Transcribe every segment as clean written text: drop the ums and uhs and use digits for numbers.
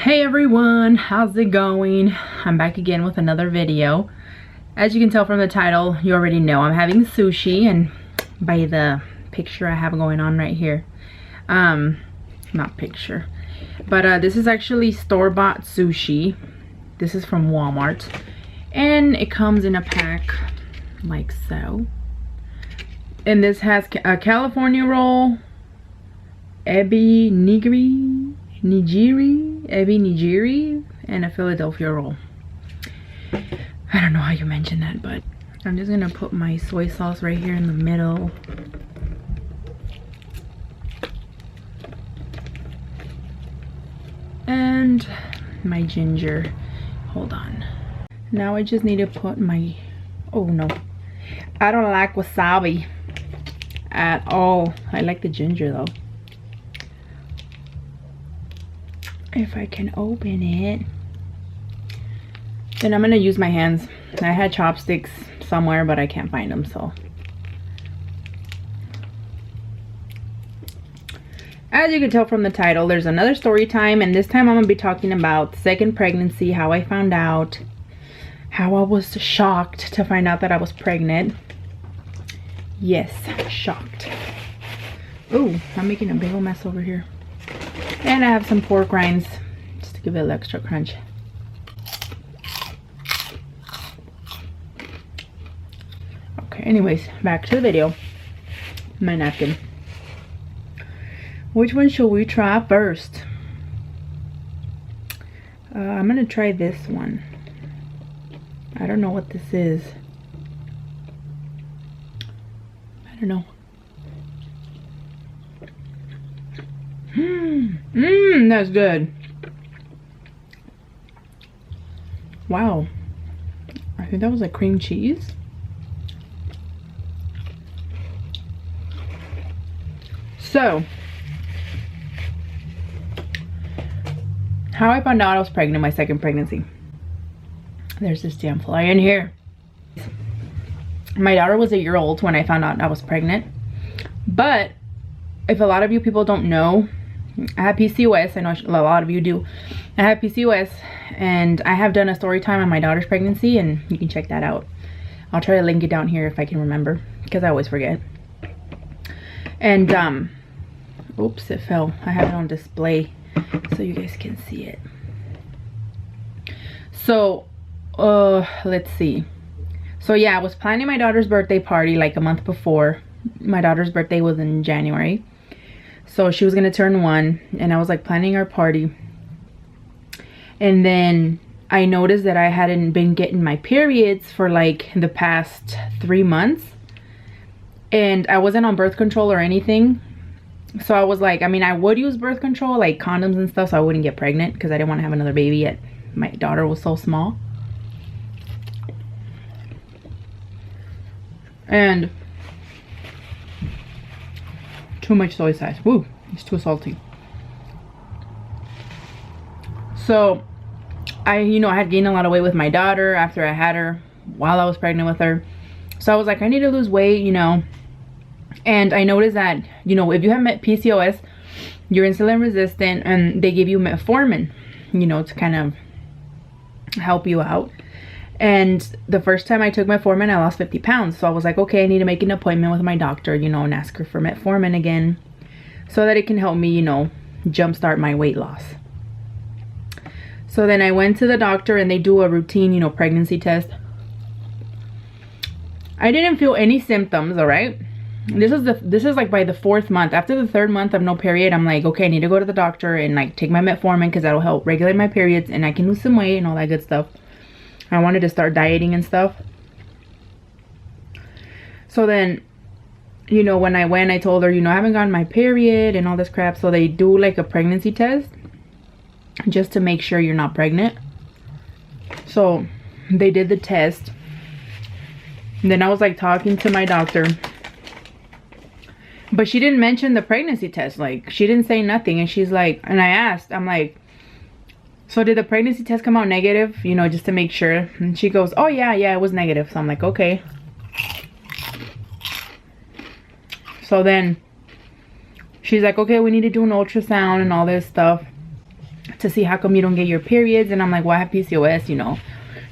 Hey everyone, how's it going? I'm back again with another video. As you can tell from the title, you already know I'm having sushi, and by the picture I have going on right here, not picture, but this is actually store-bought sushi. This is from Walmart, and it comes in a pack like so. And this has a California roll, ebi nigiri, and a Philadelphia roll. I don't know how you mention that, but I'm just gonna put my soy sauce right here in the middle. And my ginger. Hold on. Now I just need to put my, oh no, I don't like wasabi at all. I like the ginger though. If I can open it, then I'm gonna use my hands. I had chopsticks somewhere, but I can't find them, so. As you can tell from the title, there's another story time, and this time I'm gonna be talking about second pregnancy, how I found out, how I was shocked to find out that I was pregnant. Yes, shocked. Oh, I'm making a big old mess over here. And I have some pork rinds just to give it a little extra crunch. Okay, anyways, back to the video. My napkin. Which one should we try first? I'm gonna try this one. I don't know what this is. I don't know. That's good. Wow. I think that was like cream cheese. So, how I found out I was pregnant, my second pregnancy. There's this damn fly in here. My daughter was 1 year old when I found out I was pregnant. But if a lot of you people don't know, I have PCOS. I know a lot of you do. I have PCOS, and I have done a story time on my daughter's pregnancy, and you can check that out. I'll try to link it down here if I can remember, because I always forget. And oops, it fell. I have it on display so you guys can see it. So let's see. So yeah, I was planning my daughter's birthday party like a month before. My daughter's birthday was in January. So she was gonna turn 1, and I was like planning our party. And then I noticed that I hadn't been getting my periods for like the past 3 months. And I wasn't on birth control or anything. So I was like, I mean, I would use birth control, like condoms and stuff, so I wouldn't get pregnant, because I didn't want to have another baby yet. My daughter was so small. And too much soy sauce. Woo, it's too salty. So I had gained a lot of weight with my daughter after I had her, while I was pregnant with her. So I was like, I need to lose weight, and I noticed that, if you have PCOS, you're insulin resistant, and they give you metformin, to kind of help you out. And the first time I took metformin, I lost 50 pounds. So I was like, okay, I need to make an appointment with my doctor, and ask her for metformin again, so that it can help me, jumpstart my weight loss. So then I went to the doctor, and they do a routine, pregnancy test. I didn't feel any symptoms, all right? This is like by the 4th month. After the 3rd month of no period, I'm like, okay, I need to go to the doctor and like take my metformin, because that'll help regulate my periods, and I can lose some weight and all that good stuff. I wanted to start dieting and stuff. So then, when I went, I told her, I haven't gotten my period and all this crap. So they do like a pregnancy test just to make sure you're not pregnant. So they did the test. And then I was like talking to my doctor. But she didn't mention the pregnancy test. Like, she didn't say nothing. And she's like, and I asked, I'm like, so did the pregnancy test come out negative, just to make sure? And she goes, oh yeah, it was negative. So I'm like, okay. So then she's like, okay, we need to do an ultrasound and all this stuff to see how come you don't get your periods. And I'm like, well, I have PCOS, you know.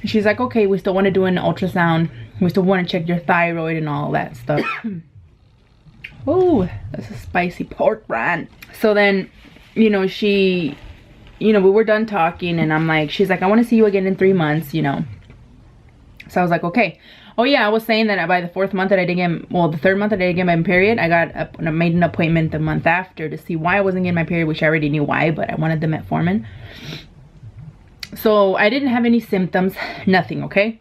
And she's like, okay, we still want to do an ultrasound. We still want to check your thyroid and all that stuff. Oh, that's a spicy pork rind. So then, you know, she, you know, we were done talking, and I'm like, she's like, I want to see you again in 3 months, you know. So I was like, okay. Oh yeah, I was saying that by the 4th month that I didn't get, well, the 3rd month that I didn't get my period, I made an appointment the month after to see why I wasn't getting my period, which I already knew why, but I wanted the metformin. So I didn't have any symptoms, nothing, okay?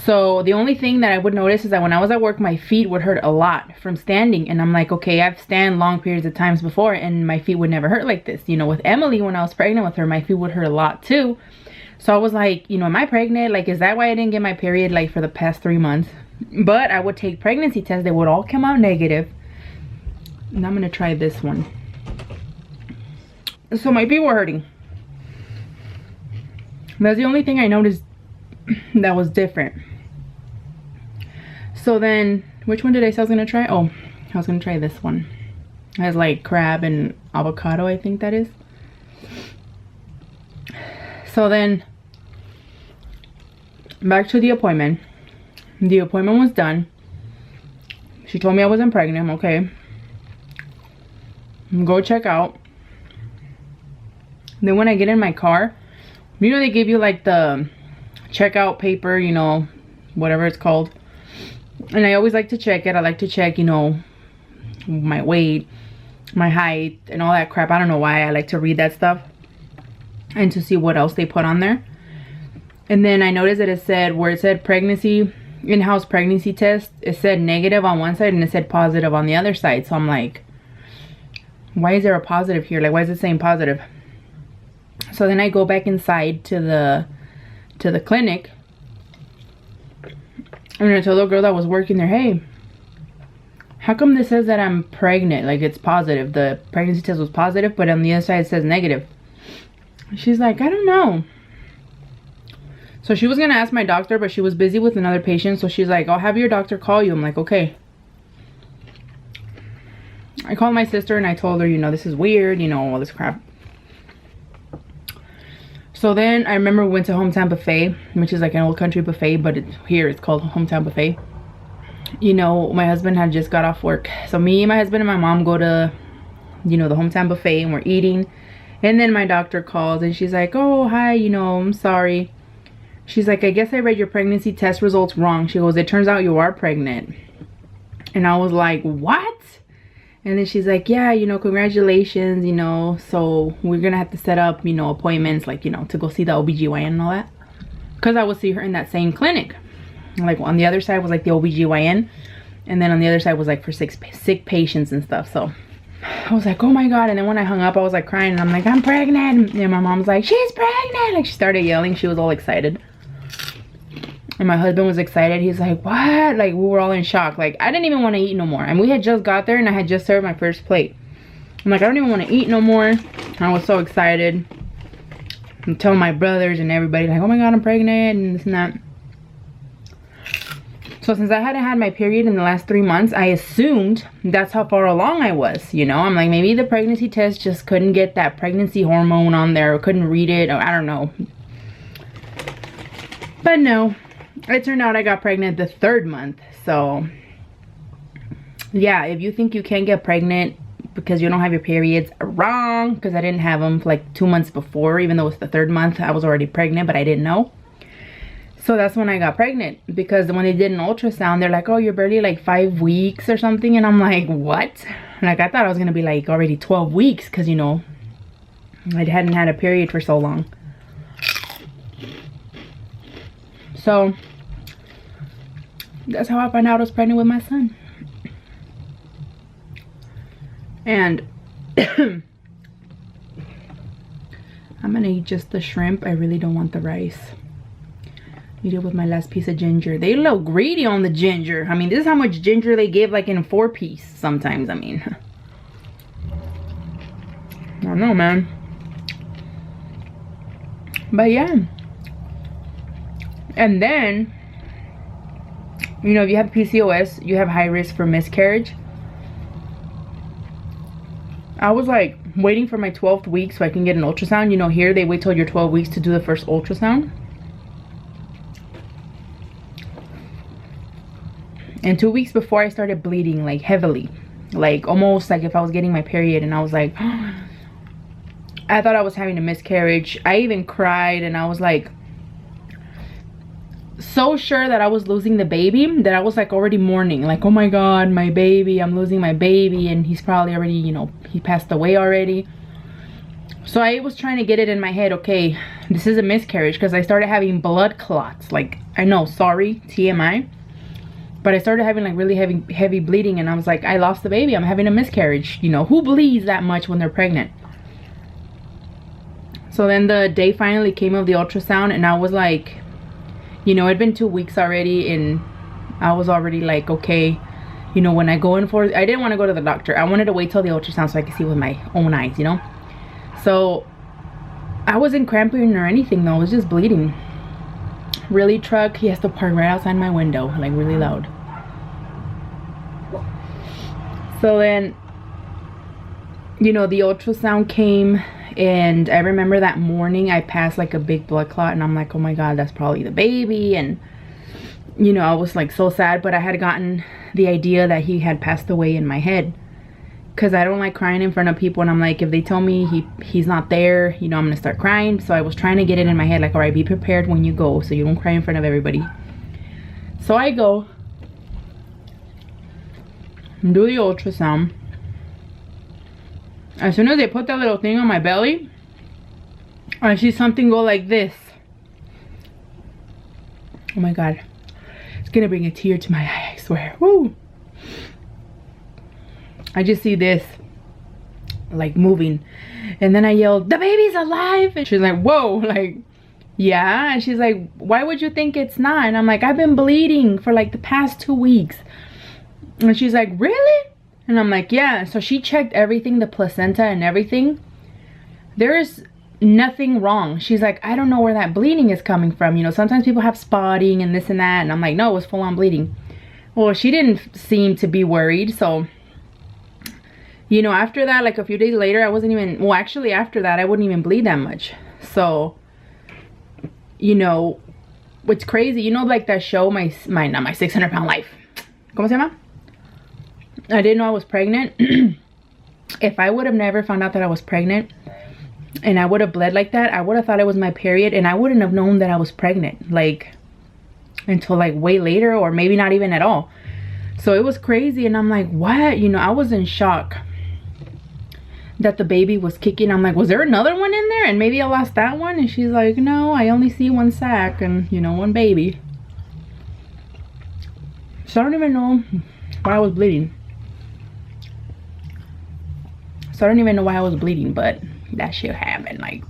So the only thing that I would notice is that when I was at work, my feet would hurt a lot from standing. And I'm like, okay, I've stand long periods of times before and my feet would never hurt like this. You know, with Emily, when I was pregnant with her, my feet would hurt a lot too. So I was like, you know, am I pregnant? Like, is that why I didn't get my period like for the past 3 months? But I would take pregnancy tests. They would all come out negative. And I'm going to try this one. So my feet were hurting. That's the only thing I noticed that was different. So then, which one did I say I was gonna try? Oh, I was gonna try this one. It has like crab and avocado, I think that is. So then, back to the appointment. The appointment was done. She told me I wasn't pregnant. Okay, go check out. Then when I get in my car, you know, they give you like the checkout paper, you know, whatever it's called. And I always like to check it. I like to check, you know, my weight, my height, and all that crap. I don't know why I like to read that stuff and to see what else they put on there. And then I noticed that it said, where it said pregnancy, in-house pregnancy test, it said negative on one side and it said positive on the other side. So I'm like, why is there a positive here? Like, why is it saying positive? So then I go back inside to the clinic, and I told the girl that was working there, hey, how come this says that I'm pregnant? Like, it's positive. The pregnancy test was positive, but on the other side it says negative. She's like, I don't know. So she was gonna ask my doctor, but she was busy with another patient. So she's like, I'll have your doctor call you. I'm like, okay. I called my sister and I told her, you know, this is weird, you know, all this crap. So then I remember we went to Hometown Buffet, which is like an old country buffet, but here it's called Hometown Buffet. You know, my husband had just got off work. So me, my husband, and my mom go to, you know, the Hometown Buffet, and we're eating. And then my doctor calls and she's like, oh, hi, you know, I'm sorry. She's like, I guess I read your pregnancy test results wrong. She goes, it turns out you are pregnant. And I was like, what? And then she's like, yeah, you know, congratulations, you know, so we're gonna have to set up, you know, appointments, like, you know, to go see the OBGYN and all that. Because I would see her in that same clinic. Like, on the other side was like the OBGYN, and then on the other side was like for sick patients and stuff. So I was like, oh my God. And then when I hung up, I was like crying, and I'm like, I'm pregnant. And my mom was like, she's pregnant. Like, she started yelling. She was all excited. And my husband was excited. He's like, what? Like, we were all in shock. Like, I didn't even want to eat no more. And we had just got there and I had just served my first plate. I'm like, I don't even want to eat no more. I was so excited. I'm telling my brothers and everybody, like, oh my God, I'm pregnant and this and that. So since I hadn't had my period in the last 3 months, I assumed that's how far along I was. You know, I'm like, maybe the pregnancy test just couldn't get that pregnancy hormone on there, or couldn't read it, or I don't know. But no. It turned out I got pregnant the 3rd month. So yeah, if you think you can't get pregnant because you don't have your periods, wrong. Because I didn't have them for like 2 months before. Even though it's the 3rd month, I was already pregnant, but I didn't know. So that's when I got pregnant. Because when they did an ultrasound, they're like, oh, you're barely like 5 weeks or something. And I'm like, what? Like, I thought I was gonna be like already 12 weeks, because, you know, I hadn't had a period for so long. So that's how I found out I was pregnant with my son. And I'm gonna eat just the shrimp. I really don't want the rice. Eat it with my last piece of ginger. They a little greedy on the ginger. I mean, this is how much ginger they give, like in a 4-piece sometimes. I mean, I don't know, man. But yeah. And then, you know, if you have PCOS, you have high risk for miscarriage. I was like, waiting for my 12th week so I can get an ultrasound. You know, here they wait till you're 12 weeks to do the first ultrasound. And 2 weeks before, I started bleeding like heavily, like almost like if I was getting my period. And I was like, I thought I was having a miscarriage. I even cried, and I was like so sure that I was losing the baby that I was like already mourning, like, oh my god, my baby, I'm losing my baby, and he's probably already, you know, he passed away already. So I was trying to get it in my head, okay, this is a miscarriage, because I started having blood clots. Like, I know, sorry, TMI, but I started having like really heavy bleeding, and I was like, I lost the baby, I'm having a miscarriage. You know, who bleeds that much when they're pregnant? So then the day finally came of the ultrasound, and I was like, you know, it'd been 2 weeks already, and I was already like, okay, you know, when I go in for, I didn't want to go to the doctor. I wanted to wait till the ultrasound so I could see with my own eyes, you know. So I wasn't cramping or anything though, I was just bleeding. Really, truck, he has to park right outside my window, like really loud. So then, you know, the ultrasound came, and I remember that morning I passed like a big blood clot, and I'm like, oh my god, that's probably the baby. And you know, I was like so sad, but I had gotten the idea that he had passed away in my head, because I don't like crying in front of people, and I'm like, if they tell me he's not there, you know, I'm gonna start crying. So I was trying to get it in my head, like, all right, be prepared when you go so you don't cry in front of everybody. So I go and do the ultrasound. As soon as they put that little thing on my belly, I see something go like this. Oh my god, it's gonna bring a tear to my eye, I swear. Woo! I just see this like moving, and then I yelled, the baby's alive. And she's like, whoa, like, yeah. And she's like, why would you think it's not? And I'm like, I've been bleeding for like the past 2 weeks. And she's like, really? And I'm like, yeah. So she checked everything, the placenta and everything. There's nothing wrong. She's like, I don't know where that bleeding is coming from. You know, sometimes people have spotting and this and that. And I'm like, no, it was full on bleeding. Well, she didn't seem to be worried. So, you know, after that, like a few days later, I wasn't even, well, actually after that, I wouldn't even bleed that much. So, you know, what's crazy, you know, like that show, not my 600 pound life. ¿Cómo se llama? I didn't know I was pregnant. If I would have never found out that I was pregnant and I would have bled like that, I would have thought it was my period, and I wouldn't have known that I was pregnant, like, until like way later, or maybe not even at all. So it was crazy, and I'm like, what? You know, I was in shock that the baby was kicking. I'm like, was there another one in there? And maybe I lost that one? And she's like, no, I only see one sack and, you know, one baby. So I don't even know why I was bleeding. So I don't even know why I was bleeding, but that shit happened. Like,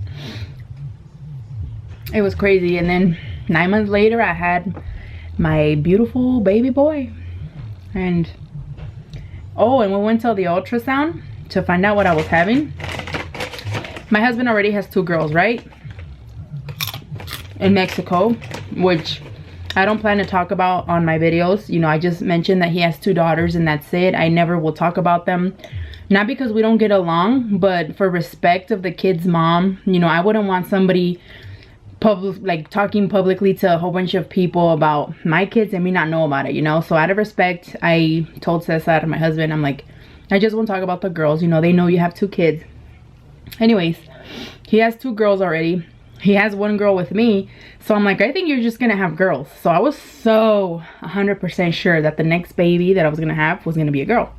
it was crazy. And then 9 months later, I had my beautiful baby boy. And oh, and we went to the ultrasound to find out what I was having. My husband already has 2 girls, right? In Mexico, which I don't plan to talk about on my videos. You know, I just mentioned that he has 2 daughters, and that's it. I never will talk about them. Not because we don't get along, but for respect of the kid's mom. You know, I wouldn't want somebody like talking publicly to a whole bunch of people about my kids and me not know about it, you know. So out of respect, I told Cesar, my husband, I'm like, I just won't talk about the girls. You know, they know you have 2 kids. Anyways, he has 2 girls already. He has 1 girl with me. So I'm like, I think you're just gonna have girls. So I was so 100% sure that the next baby that I was gonna have was gonna be a girl.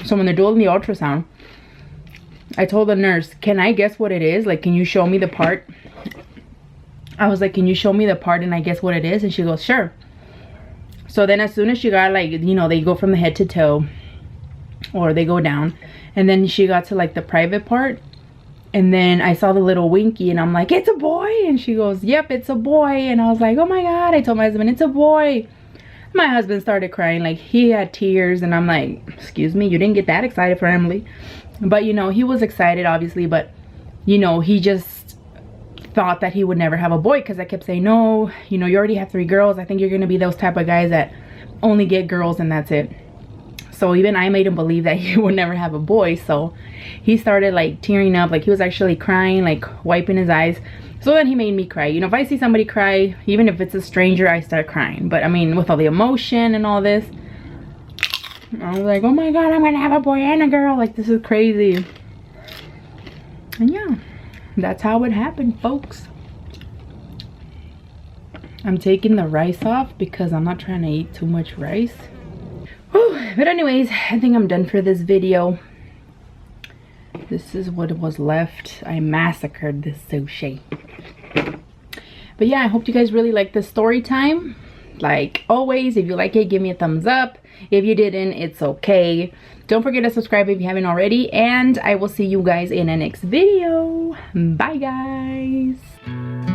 So when they're doing the ultrasound, I told the nurse, can I guess what it is? Like, can you show me the part? I was like, can you show me the part and I guess what it is? And she goes, sure. So then as soon as she got, like, you know, they go from the head to toe, or they go down, and then she got to like the private part, and then I saw the little winky, and I'm like, it's a boy. And she goes, yep, it's a boy. And I was like, oh my god. I told my husband, it's a boy. My husband started crying, like he had tears, and I'm like, excuse me, you didn't get that excited for Emily. But you know, he was excited obviously, but you know, he just thought that he would never have a boy, because I kept saying, no, you know, you already have 3 girls. I think you're gonna be those type of guys that only get girls and that's it. So even I made him believe that he would never have a boy. So he started like tearing up, like he was actually crying, like wiping his eyes. So then he made me cry. You know, if I see somebody cry, even if it's a stranger, I start crying. But I mean, with all the emotion and all this, I was like, oh my God, I'm gonna have a boy and a girl. Like, this is crazy. And yeah, that's how it happened, folks. I'm taking the rice off because I'm not trying to eat too much rice. Whew. But anyways, I think I'm done for this video. This is what was left. I massacred this sushi. But yeah, I hope you guys really like this story time. Like always, if you like it, give me a thumbs up. If you didn't, it's okay. Don't forget to subscribe if you haven't already. And I will see you guys in the next video. Bye, guys.